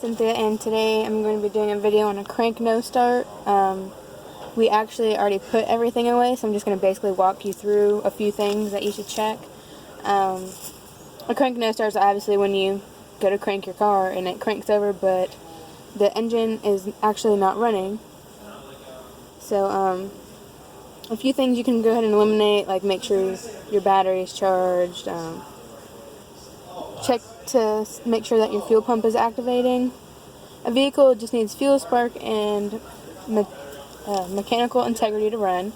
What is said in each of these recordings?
Cynthia, and today I'm going to be doing a video on a crank no start. We actually already put everything away, so I'm just going to basically walk you through a few things that you should check. A crank no start is obviously when you go to crank your car and it cranks over, but the engine is actually not running. So a few things you can go ahead and eliminate, like make sure your battery is charged, check to make sure that your fuel pump is activating. A vehicle just needs fuel, spark, and mechanical integrity to run.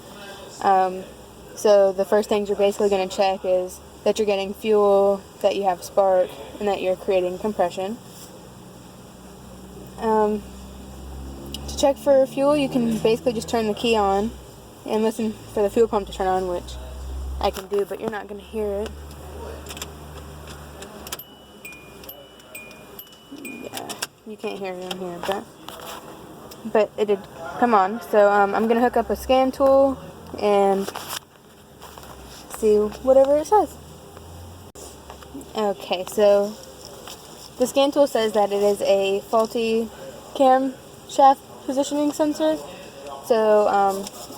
So the first things you're basically going to check is that you're getting fuel, that you have spark, and that you're creating compression. To check for fuel, you can basically just turn the key on and listen for the fuel pump to turn on, which I can do, but you're not going to hear it. Yeah, you can't hear it in here, but it did come on. So I'm going to hook up a scan tool and see whatever it says. Okay, so the scan tool says that it is a faulty camshaft positioning sensor. So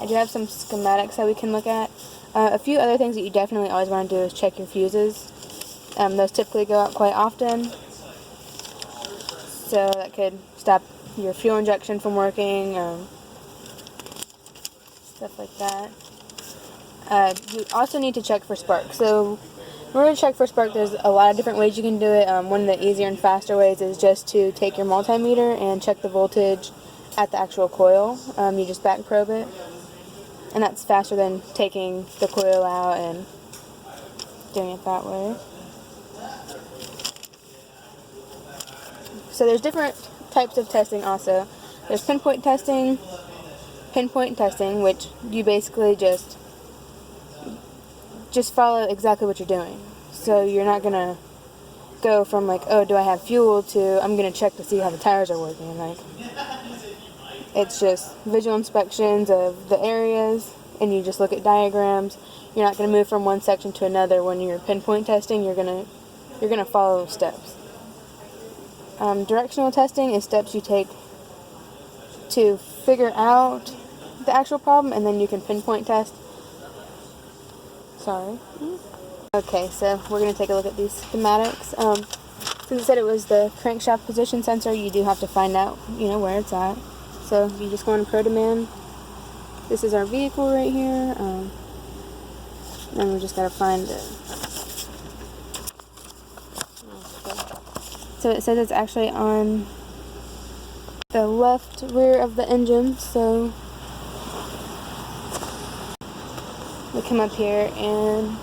I do have some schematics that we can look at. A few other things that you definitely always want to do is check your fuses. Those typically go out quite often, so that could stop your fuel injection from working, stuff like that. You also need to check for spark. So in order to check for spark, there's a lot of different ways you can do it. One of the easier and faster ways is just to take your multimeter and check the voltage at the actual coil. You just back probe it, and that's faster than taking the coil out and doing it that way. So there's different types of testing also. There's pinpoint testing, which you basically just follow exactly what you're doing. So you're not going to go from like, oh, do I have fuel, to I'm going to check to see how the tires are working. Like, it's just visual inspections of the areas, and you just look at diagrams. You're not going to move from one section to another. When you're pinpoint testing, you're going to follow steps. Directional testing is steps you take to figure out the actual problem, and then you can pinpoint test. Sorry. Okay, so we're going to take a look at these schematics. Since I said it was the crankshaft position sensor, you do have to find out, where it's at. So you just go on ProDemand. This is our vehicle right here, and we just got to find it. So it says it's actually on the left rear of the engine, so we come up here and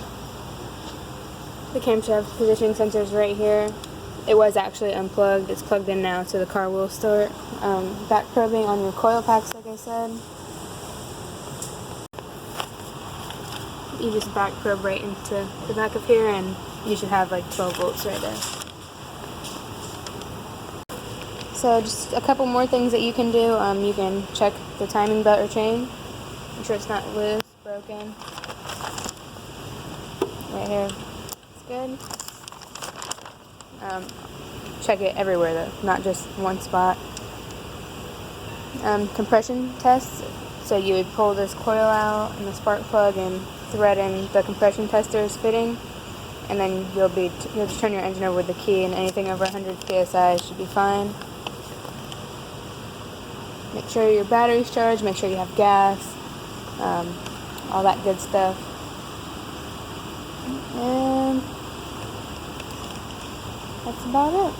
the camshaft positioning sensor is right here. It was actually unplugged. It's plugged in now, so the car will start. Back probing on your coil packs, like I said. You just back probe right into the back of here, and you should have like 12 volts right there. So just a couple more things that you can do. You can check the timing belt or chain. Make sure it's not loose, broken. Right here. It's good. Check it everywhere though, not just one spot. Compression tests. So you would pull this coil out and the spark plug and thread in the compression tester's fitting, and then you'll just turn your engine over with the key, and anything over 100 psi should be fine. Make sure your battery's charged, make sure you have gas, all that good stuff. And that's about it.